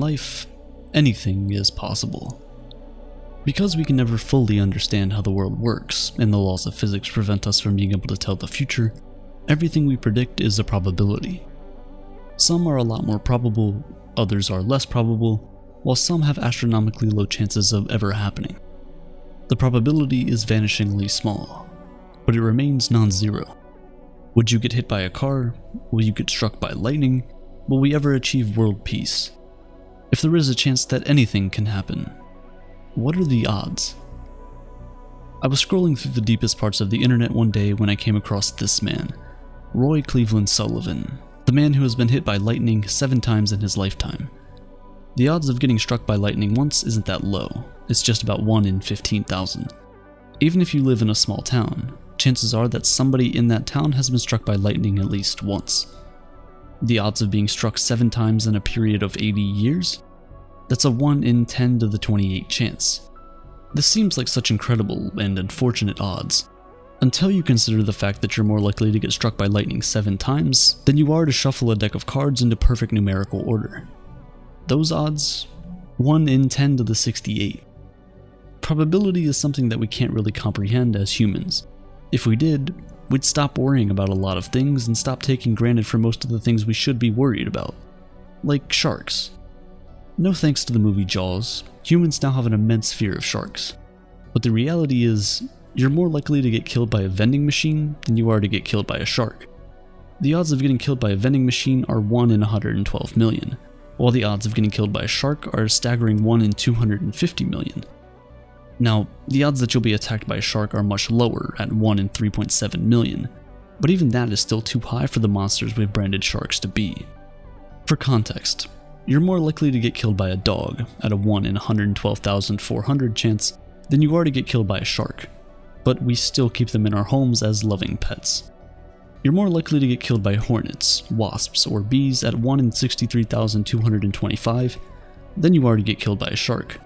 life, anything is possible. Because we can never fully understand how the world works, and the laws of physics prevent us from being able to tell the future, everything we predict is a probability. Some are a lot more probable, others are less probable, while some have astronomically low chances of ever happening. The probability is vanishingly small, but it remains non-zero. Would you get hit by a car? Will you get struck by lightning? Will we ever achieve world peace? If there is a chance that anything can happen, what are the odds? I was scrolling through the deepest parts of the internet one day when I came across this man, Roy Cleveland Sullivan, the man who has been hit by lightning 7 times in his lifetime. The odds of getting struck by lightning once isn't that low, it's just about 1 in 15,000. Even if you live in a small town, chances are that somebody in that town has been struck by lightning at least once. The odds of being struck 7 times in a period of 80 years? That's a 1 in 10 to the 28 chance. This seems like such incredible and unfortunate odds, until you consider the fact that you're more likely to get struck by lightning 7 times than you are to shuffle a deck of cards into perfect numerical order. Those odds? 1 in 10 to the 68. Probability is something that we can't really comprehend as humans. If we did, we'd stop worrying about a lot of things and stop taking granted for most of the things we should be worried about. Like sharks. No thanks to the movie Jaws, humans now have an immense fear of sharks. But the reality is, you're more likely to get killed by a vending machine than you are to get killed by a shark. The odds of getting killed by a vending machine are 1 in 112 million, while the odds of getting killed by a shark are a staggering 1 in 250 million. Now, the odds that you'll be attacked by a shark are much lower at 1 in 3.7 million, but even that is still too high for the monsters we've branded sharks to be. For context, you're more likely to get killed by a dog at a 1 in 112,400 chance than you are to get killed by a shark, but we still keep them in our homes as loving pets. You're more likely to get killed by hornets, wasps, or bees at 1 in 63,225 than you are to get killed by a shark.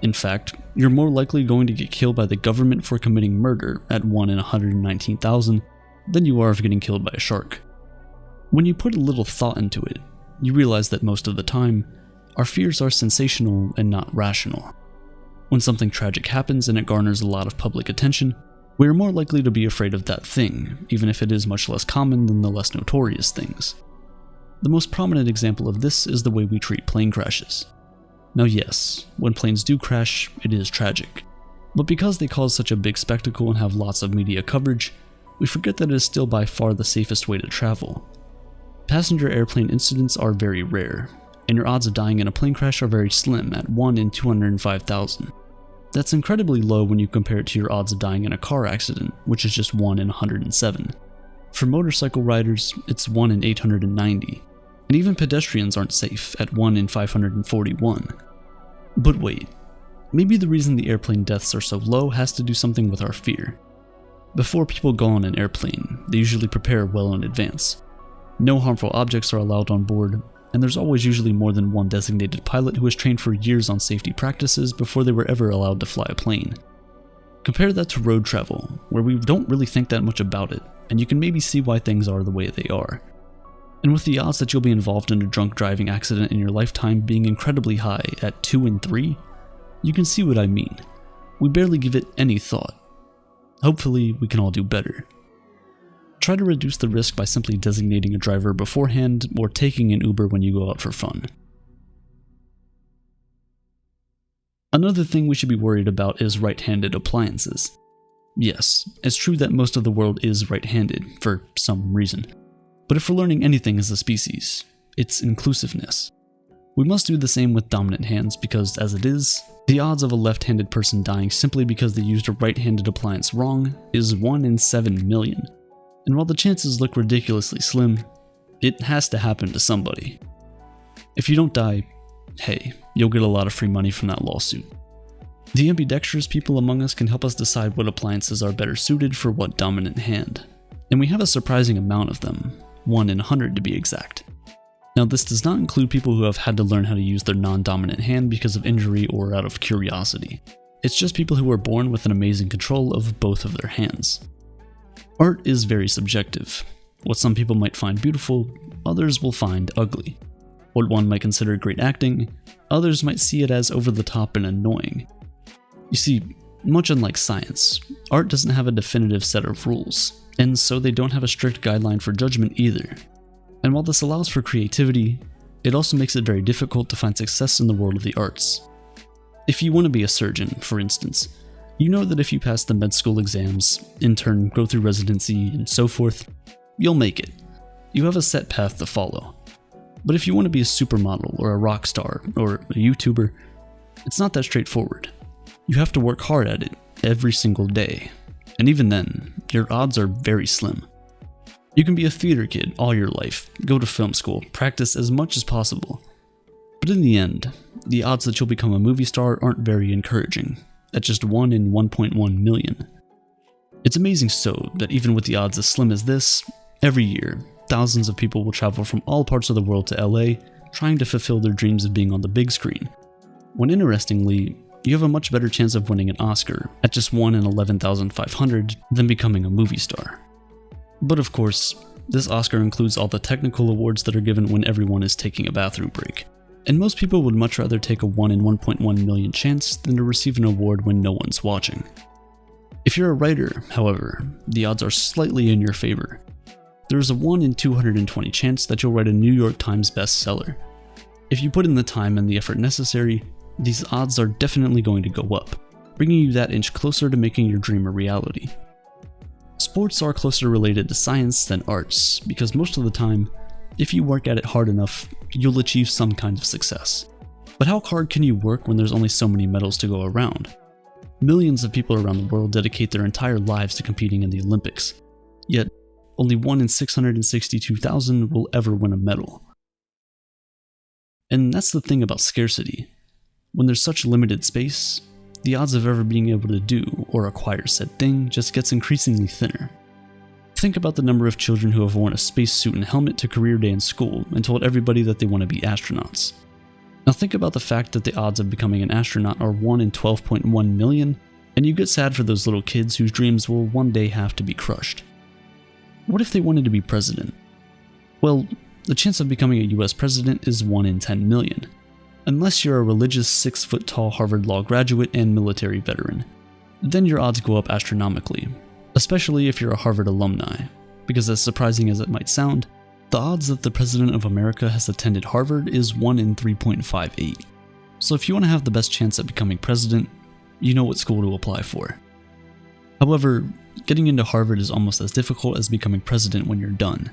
In fact, you're more likely going to get killed by the government for committing murder at 1 in 119,000 than you are of getting killed by a shark. When you put a little thought into it, you realize that most of the time, our fears are sensational and not rational. When something tragic happens and it garners a lot of public attention, we are more likely to be afraid of that thing, even if it is much less common than the less notorious things. The most prominent example of this is the way we treat plane crashes. Now yes, when planes do crash, it is tragic. But because they cause such a big spectacle and have lots of media coverage, we forget that it is still by far the safest way to travel. Passenger airplane incidents are very rare, and your odds of dying in a plane crash are very slim at 1 in 205,000. That's incredibly low when you compare it to your odds of dying in a car accident, which is just 1 in 107. For motorcycle riders, it's 1 in 890, and even pedestrians aren't safe at 1 in 541. But wait, maybe the reason the airplane deaths are so low has to do something with our fear. Before people go on an airplane, they usually prepare well in advance. No harmful objects are allowed on board, and there's always usually more than one designated pilot who has trained for years on safety practices before they were ever allowed to fly a plane. Compare that to road travel, where we don't really think that much about it, and you can maybe see why things are the way they are. And with the odds that you'll be involved in a drunk driving accident in your lifetime being incredibly high at 2 in 3, you can see what I mean. We barely give it any thought. Hopefully, we can all do better. Try to reduce the risk by simply designating a driver beforehand or taking an Uber when you go out for fun. Another thing we should be worried about is right-handed appliances. Yes, it's true that most of the world is right-handed, for some reason. But if we're learning anything as a species, it's inclusiveness. We must do the same with dominant hands because, as it is, the odds of a left-handed person dying simply because they used a right-handed appliance wrong is 1 in 7 million. And while the chances look ridiculously slim, it has to happen to somebody. If you don't die, hey, you'll get a lot of free money from that lawsuit. The ambidextrous people among us can help us decide what appliances are better suited for what dominant hand. And we have a surprising amount of them, 1 in 100 to be exact. Now this does not include people who have had to learn how to use their non-dominant hand because of injury or out of curiosity. It's just people who are born with an amazing control of both of their hands. Art is very subjective. What some people might find beautiful, others will find ugly. What one might consider great acting, others might see it as over the top and annoying. You see, much unlike science, art doesn't have a definitive set of rules, and so they don't have a strict guideline for judgment either. And while this allows for creativity, it also makes it very difficult to find success in the world of the arts. If you want to be a surgeon, for instance, you know that if you pass the med school exams, in turn go through residency, and so forth, you'll make it. You have a set path to follow. But if you want to be a supermodel or a rock star or a YouTuber, it's not that straightforward. You have to work hard at it every single day, and even then, your odds are very slim. You can be a theater kid all your life, go to film school, practice as much as possible. But in the end, the odds that you'll become a movie star aren't very encouraging, at just 1 in 1.1 million. It's amazing so that even with the odds as slim as this, every year, thousands of people will travel from all parts of the world to LA, trying to fulfill their dreams of being on the big screen. When interestingly, you have a much better chance of winning an Oscar at just 1 in 11,500 than becoming a movie star. But of course, this Oscar includes all the technical awards that are given when everyone is taking a bathroom break. And most people would much rather take a 1 in 1.1 million chance than to receive an award when no one's watching. If you're a writer, however, the odds are slightly in your favor. There is a 1 in 220 chance that you'll write a New York Times bestseller. If you put in the time and the effort necessary, these odds are definitely going to go up, bringing you that inch closer to making your dream a reality. Sports are closer related to science than arts, because most of the time, if you work at it hard enough, you'll achieve some kind of success. But how hard can you work when there's only so many medals to go around? Millions of people around the world dedicate their entire lives to competing in the Olympics, yet only 1 in 662,000 will ever win a medal. And that's the thing about scarcity. When there's such limited space, the odds of ever being able to do or acquire said thing just gets increasingly thinner. Think about the number of children who have worn a spacesuit and helmet to career day in school and told everybody that they want to be astronauts. Now think about the fact that the odds of becoming an astronaut are 1 in 12.1 million, and you get sad for those little kids whose dreams will one day have to be crushed. What if they wanted to be president? Well, the chance of becoming a US president is 1 in 10 million. Unless you're a religious 6-foot-tall Harvard Law graduate and military veteran. Then your odds go up astronomically, especially if you're a Harvard alumni, because as surprising as it might sound, the odds that the President of America has attended Harvard is 1 in 3.58. So if you want to have the best chance at becoming president, you know what school to apply for. However, getting into Harvard is almost as difficult as becoming president when you're done.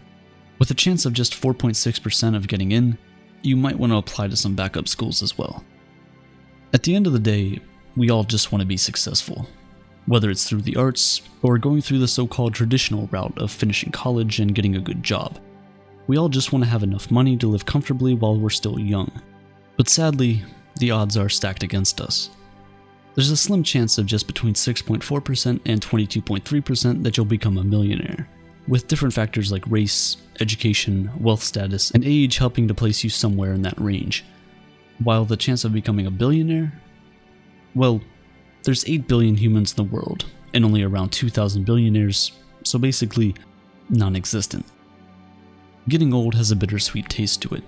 With a chance of just 4.6% of getting in, you might want to apply to some backup schools as well. At the end of the day, we all just want to be successful. Whether it's through the arts, or going through the so-called traditional route of finishing college and getting a good job. We all just want to have enough money to live comfortably while we're still young. But sadly, the odds are stacked against us. There's a slim chance of just between 6.4% and 22.3% that you'll become a millionaire, with different factors like race, education, wealth status, and age helping to place you somewhere in that range. While the chance of becoming a billionaire? Well, there's 8 billion humans in the world, and only around 2,000 billionaires, so basically, non-existent. Getting old has a bittersweet taste to it.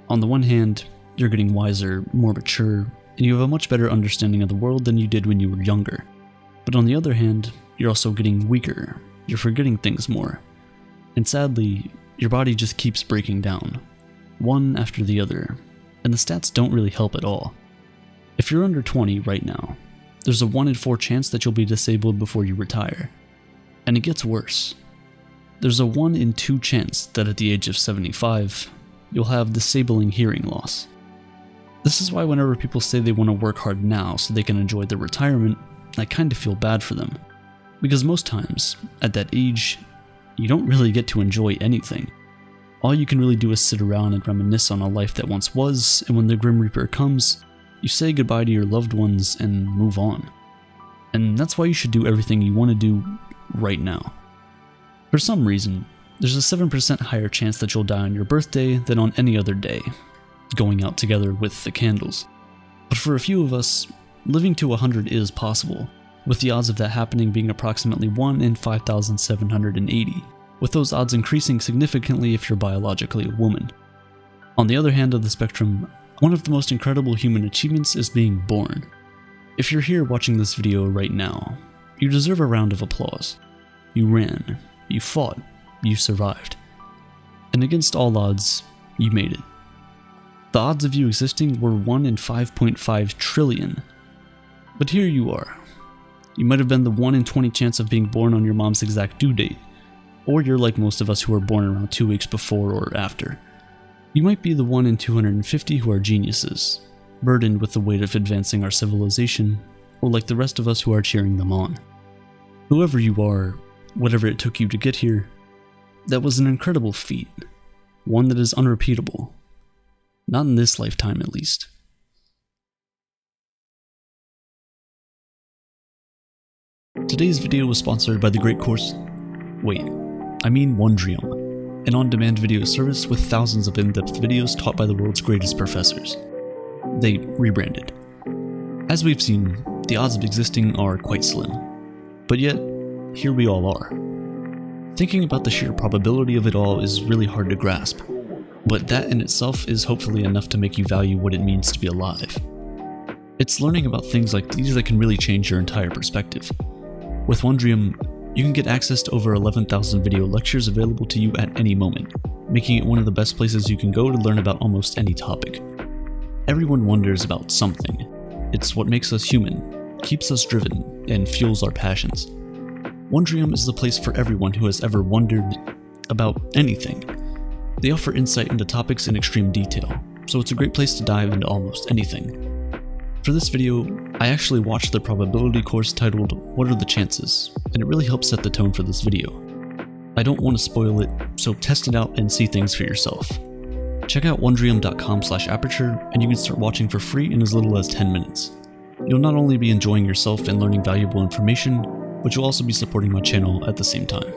On the one hand, you're getting wiser, more mature, and you have a much better understanding of the world than you did when you were younger. But on the other hand, you're also getting weaker, you're forgetting things more. And sadly, your body just keeps breaking down, one after the other, and the stats don't really help at all. If you're under 20 right now, there's a 1 in 4 chance that you'll be disabled before you retire. And it gets worse. There's a 1 in 2 chance that at the age of 75, you'll have disabling hearing loss. This is why whenever people say they want to work hard now so they can enjoy their retirement, I kind of feel bad for them. Because most times, at that age, you don't really get to enjoy anything. All you can really do is sit around and reminisce on a life that once was, and when the Grim Reaper comes, you say goodbye to your loved ones and move on. And that's why you should do everything you want to do right now. For some reason, there's a 7% higher chance that you'll die on your birthday than on any other day, going out together with the candles. But for a few of us, living to 100 is possible, with the odds of that happening being approximately 1 in 5,780, with those odds increasing significantly if you're biologically a woman. On the other hand of the spectrum, one of the most incredible human achievements is being born. If you're here watching this video right now, you deserve a round of applause. You ran, you fought, you survived. And against all odds, you made it. The odds of you existing were 1 in 5.5 trillion. But here you are. You might have been the 1 in 20 chance of being born on your mom's exact due date, or you're like most of us who were born around 2 weeks before or after. You might be the 1 in 250 who are geniuses, burdened with the weight of advancing our civilization, or like the rest of us who are cheering them on. Whoever you are, whatever it took you to get here, that was an incredible feat, one that is unrepeatable. Not in this lifetime, at least. Today's video was sponsored by the great course... Wait, I mean Wondrium, an on-demand video service with thousands of in-depth videos taught by the world's greatest professors. They rebranded. As we've seen, the odds of existing are quite slim. But yet, here we all are. Thinking about the sheer probability of it all is really hard to grasp, but that in itself is hopefully enough to make you value what it means to be alive. It's learning about things like these that can really change your entire perspective. With Wondrium, you can get access to over 11,000 video lectures available to you at any moment, making it one of the best places you can go to learn about almost any topic. Everyone wonders about something. It's what makes us human, keeps us driven, and fuels our passions. Wondrium is the place for everyone who has ever wondered about anything. They offer insight into topics in extreme detail, so it's a great place to dive into almost anything. For this video, I actually watched the probability course titled What Are the Chances, and it really helps set the tone for this video. I don't want to spoil it, so test it out and see things for yourself. Check out wondrium.com/aperture and you can start watching for free in as little as 10 minutes. You'll not only be enjoying yourself and learning valuable information, but you'll also be supporting my channel at the same time.